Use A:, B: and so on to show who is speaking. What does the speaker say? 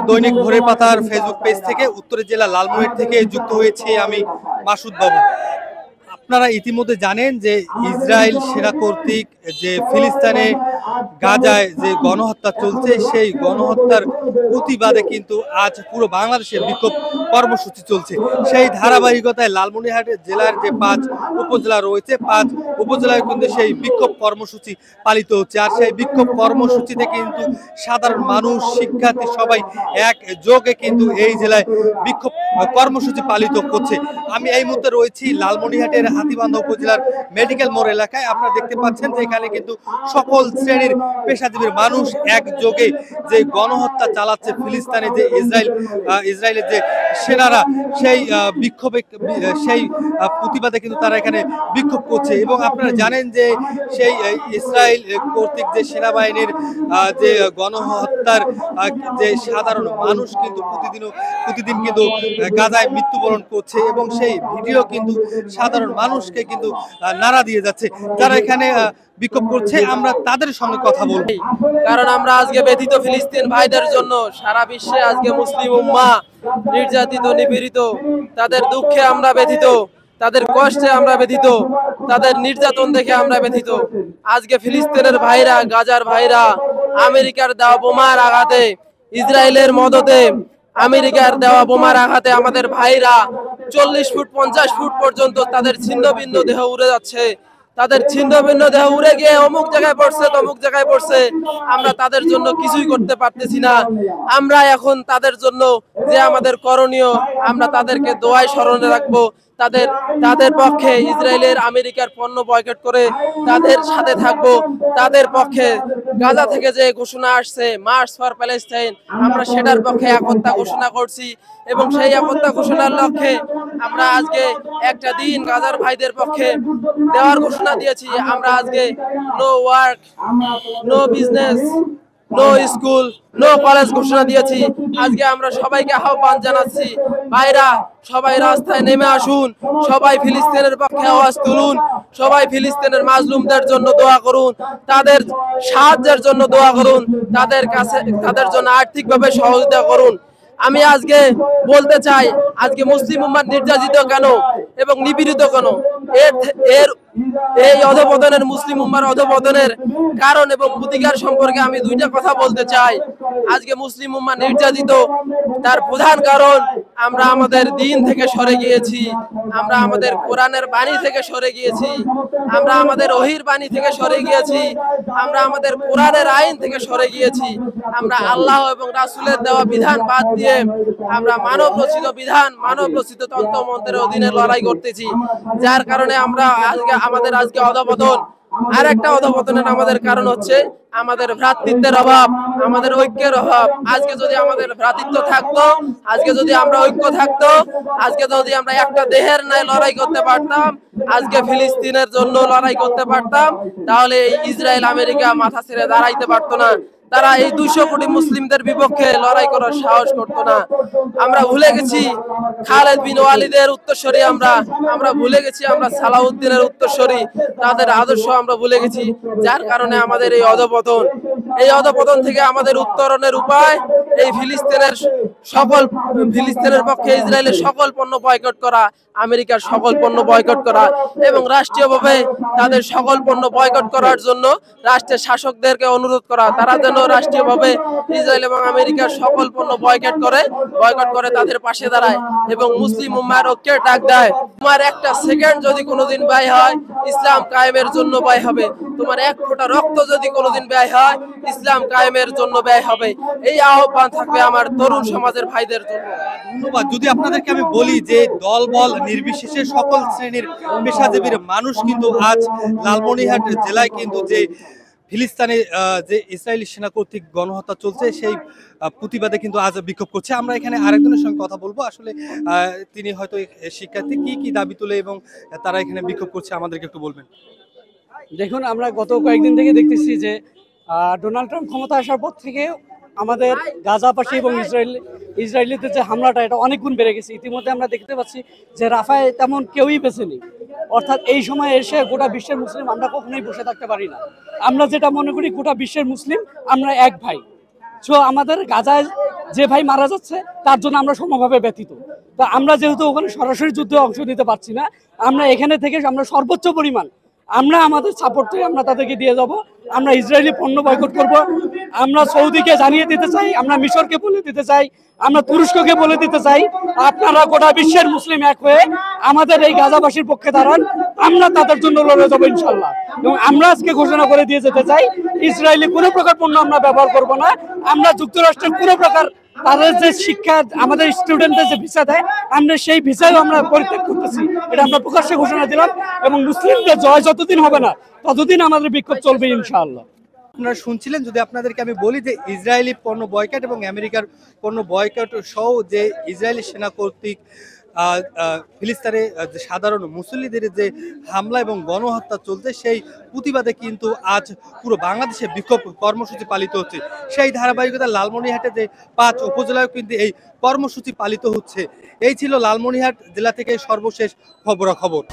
A: দৈনিক ভোরের পাতার ফেসবুক পেজ থেকে উত্তরের জেলা লালমনিরহাট থেকে যুক্ত হয়েছি আমি মাসুদ বাবু। আপনারা ইতিমধ্যে জানেন যে ইসরায়েল সেনা কর্তৃক যে ফিলিস্তিনে গাজায় যে গণহত্যা চলছে, সেই গণহত্যার প্রতিবাদে কিন্তু আজ পুরো বাংলাদেশে বিক্ষোভ কর্মসূচি চলছে। সেই ধারাবাহিকতায় লালমনিরহাট জেলার যে ৫ উপজেলা রয়েছে, ৫ উপজেলায় কিন্তু সেই বিক্ষোভ কর্মসূচি পালিত হচ্ছে। আর সেই বিক্ষোভ কর্মসূচিতে কিন্তু সাধারণ মানুষ, শিক্ষার্থী সবাই একযোগে কিন্তু এই জেলায় বিক্ষোভ কর্মসূচি পালিত করছে। আমি এই মুহূর্তে রয়েছি লালমনিরহাটের হাতীবান্ধা উপজেলার মেডিকেল মোড় এলাকায়। আপনারা দেখতে পাচ্ছেন যে এখানে কিন্তু সকল শ্রেণীর পেশাজীবীর মানুষ একযোগে যে গণহত্যা চালাচ্ছে ফিলিস্তিনে, যে ইসরায়েলের যে সেনারা, সেই বিক্ষোভে সেই প্রতিবাদে কিন্তু তারা এখানে বিক্ষোভ করছে। এবং আপনারা জানেন যে সেই ইসরায়েল কর্তৃক যে সেনাবাহিনীর যে গণহত্যার যে সাধারণ মানুষ কিন্তু প্রতিদিন কিন্তু গাজায় মৃত্যুবরণ করছে, এবং সেই ভিডিও কিন্তু সাধারণ মানুষকে কিন্তু নাড়া দিয়ে যাচ্ছে। যারা এখানে বিক্ষোভ করছে, আমরা তাদের সঙ্গে কথা বলব।
B: কারণ আমরা আজকে ব্যথিত ফিলিস্তিন ভাইদের জন্য। সারা বিশ্বে আজকে মুসলিম উম্মাহ নির্যাতিত, নিপীড়িত, তাদের দুঃখে আমরা ব্যথিত, তাদের কষ্টে আমরা ব্যথিত, তাদের নির্যাতন দেখে আমরা ব্যথিত। আজকে ফিলিস্তিনের ভাইরা, গাজার ভাইরা আমেরিকার দেওয়া বোমার আঘাতে, ইসরায়েলের মদতে আমেরিকার দেওয়া বোমার আঘাতে আমাদের ভাইরা 40 ফুট 50 ফুট পর্যন্ত তাদের ছিন্ন ভিন্ন দেহ উড়ে যাচ্ছে। তাদের ছিন্ন ভিন্ন দেহ উড়ে গিয়ে অমুক জায়গায় পড়ছে, তমুক জায়গায় পড়ছে। আমরা তাদের জন্য কিছুই করতে পারতেছি না। আমরা এখন তাদের জন্য যে আমাদের করণীয়, আমরা তাদেরকে দোয়ায় স্মরণে রাখবো। তাদের পক্ষে ইসরায়েলের, আমেরিকার পণ্য বয়কট করে তাদের সাথে থাকবো। তাদের পক্ষে গাজা থেকে যে ঘোষণা আসছে, মার্চ ফর প্যালেস্টাইন, আমরা সেটার পক্ষে একতা ঘোষণা করছি। এবং সেই একতা ঘোষণার লক্ষ্যে আমরা আজকে একটা দিন গাজার ভাইদের পক্ষে দেওয়ার ঘোষণা দিয়েছি। আমরা আজকে no work, no business, no school, no college ঘোষণা দিয়েছি। আজকে আমরা সবাইকে আহ্বান জানাচ্ছি, ভাইরা সবাই রাস্তায় নেমে আসুন, সবাই ফিলিস্তিনের পক্ষে আওয়াজ তুলুন, সবাই ফিলিস্তিনের মাজলুমদের জন্য দোয়া করুন, তাদের সাহায্যের জন্য দোয়া করুন, তাদের জন্য আর্থিকভাবে সহযোগিতা করুন। আমি আজকে বলতে চাই, আজকে মুসলিম উম্মাহ নির্যাতিত কেন এবং নিপীড়িত কেন, এই অধপতনের, মুসলিম উম্মাহর অধপতনের কারণ এবং প্রতিকার সম্পর্কে আমি দুইটা কথা বলতে চাই। আজকে মুসলিম উম্মাহ নির্যাতিত, তার প্রধান কারণ আমরা আমাদের দিন থেকে সরে গিয়েছি, আমরা আমাদের কোরআনের বাণী থেকে সরে গিয়েছি, আমরা আমাদের ওহীর বাণী থেকে সরে গিয়েছি, আমরা আমাদের কোরআনের আইন থেকে সরে গিয়েছি। আমরা আল্লাহ এবং রাসূলের দেওয়া বিধান বাদ দিয়ে আমরা মানব রচিত বিধান, মানব রচিত তন্ত্রমন্ত্রের অধীনে লড়াই করতেছি, যার কারণে আমরা আমাদের আজকে অধপতন। আর একটা অধপতনের আমাদের কারণ হচ্ছে আমাদের ভ্রাতৃত্বের অভাব, আমাদের ঐক্যের অভাব। আজকে যদি আমাদের ভ্রাতৃত্ব থাকতো, আজকে যদি আমরা ঐক্য থাকতো, আজকে যদি আমরা একটা দেহের ন্যায় লড়াই করতে পারতাম, আজকে ফিলিস্তিনের জন্য লড়াই করতে পারতাম, তাহলে এই ইসরায়েল, আমেরিকা মাথা ছেড়ে দাঁড়াইতে পারতো না। তারা এই 200 কোটি মুসলিমদের বিপক্ষে লড়াই করার সাহস করতো না। আমরা ভুলে গেছি খালেদ বিন ওয়ালিদের উত্তরসূরি, আমরা ভুলে গেছি আমরা সালাউদ্দিনের উত্তরসূরি, তাদের আদর্শ আমরা ভুলে গেছি, যার কারণে আমাদের এই অধপতন। এই অধপতন থেকে আমাদের উত্তরণের উপায় এই ফিলিস্তিনের পক্ষে ইসরায়েলের সকল পণ্য বয়কট করা, আমেরিকার সকল পণ্য বয়কট করা, এবং রাষ্ট্রীয়ভাবে তাদের সকল পণ্য বয়কট করার জন্য রাষ্ট্রের শাসকদেরকে অনুরোধ করা, তারা যেন রাষ্ট্রীয়ভাবে ইসরায়েল এবং আমেরিকার সকল পণ্য বয়কট করে তাদের পাশে দাঁড়ায় এবং মুসলিম উম্মাহর ঐক্যের ডাক দেয়। তোমার একটা সেকেন্ড যদি কোনোদিন ব্যয় হয়, ইসলাম কায়েমের জন্য ব্যয় হবে। তোমার এক ফোঁটা রক্ত যদি কোনোদিন ব্যয় হয়, ইসলাম কায়েমের জন্য ব্যয় হবে। এই আহ্বান থাকবে আমার তরুণ সমাজের ভাইদের জন্য।
A: ধন্যবাদ। যদি আপনাদেরকে আমি বলি যে দলবল নির্বিশেষে সকল শ্রেণীর পেশাজীবীর মানুষ কিন্তু আজ লালমনিরহাট জেলায় কিন্তু যে ফিলিস্তিনে যে ইসরায়েলি সেনা কর্তৃক গণহত্যা চলছে, সেই প্রতিবাদে কিন্তু আজ বিক্ষোভ করছে। আমরা এখানে আরেকজনের সঙ্গে কথা বলবো। আসলে তিনি হয়তো শিক্ষার্থী, কি দাবি তুলে এবং তারা এখানে বিক্ষোভ করছে আমাদেরকে একটু বলবেন।
C: দেখুন, আমরা গত কয়েকদিন থেকে দেখতেছি যে ডোনাল্ড ট্রাম্প ক্ষমতা আসার পর থেকে আমাদের গাজাবাসী এবং ইসরায়েলিদের যে হামলাটা, এটা অনেক গুণ বেড়ে গেছে। ইতিমধ্যে আমরা দেখতে পাচ্ছি যে রাফায় তেমন কেউই বেঁচে নেই। অর্থাৎ এই সময় এসে গোটা বিশ্বের মুসলিম আমরা কখনোই বসে থাকতে পারি না। আমরা যেটা মনে করি, গোটা বিশ্বের মুসলিম আমরা এক ভাই। সো আমাদের গাজায় যে ভাই মারা যাচ্ছে তার জন্য আমরা সমভাবে ব্যথিত। তা আমরা যেহেতু ওখানে সরাসরি যুদ্ধে অংশ নিতে পারছি না, আমরা এখানে থেকে আমরা সর্বোচ্চ পরিমাণ আমরা আমাদের সাপোর্টে আমরা তাদেরকে দিয়ে যাব। আমরা ইসরায়েলি পণ্য বয়কট করব। আমরা সৌদিকে জানিয়ে দিতে চাই, আমরা মিশরকে বলে দিতে চাই, আমরা তুরস্ককে বলে দিতে চাই, আপনারা গোটা বিশ্বের মুসলিম এক হয়ে আমাদের এই গাজাবাসীর পক্ষে দাঁড়ান, আমরা তাদের জন্য লড়ে যাবো ইনশাল্লাহ। এবং আমরা আজকে ঘোষণা করে দিয়ে যেতে চাই, ইসরায়েলি কোনো প্রকার পণ্য আমরা ব্যবহার করব না। আমরা যুক্তরাষ্ট্রের কোনো প্রকার তাদের যে শিক্ষা আমাদের স্টুডেন্টদের যে ভিসা দেয়, আমরা সেই ভিসাও আমরা পরিত্যাগ করতেছি। এটা আমরা প্রকাশ্যে ঘোষণা দিলাম। এবং মুসলিমদের জয় যতদিন হবে না ততদিন আমাদের বিক্ষোভ চলবে ইনশাআল্লাহ।
A: আপনারা শুনছিলেন, যদি আপনাদেরকে আমি বলি যে ইসরায়েলি পণ্য বয়কট এবং আমেরিকার পণ্য বয়কট সহ যে ইসরায়েলি সেনা কর্তৃক ফিলিস্তিনে যে সাধারণ মুসল্লিদের যে হামলা এবং গণহত্যা চলছে, সেই প্রতিবাদে কিন্তু আজ পুরো বাংলাদেশে বিক্ষোভ কর্মসূচি পালিত হচ্ছে। সেই ধারাবাহিকতা লালমনিরহাটে যে 5 উপজেলায় কিন্তু এই কর্মসূচি পালিত হচ্ছে। এই ছিল লালমনিরহাট জেলা থেকে সর্বশেষ খবরাখবর।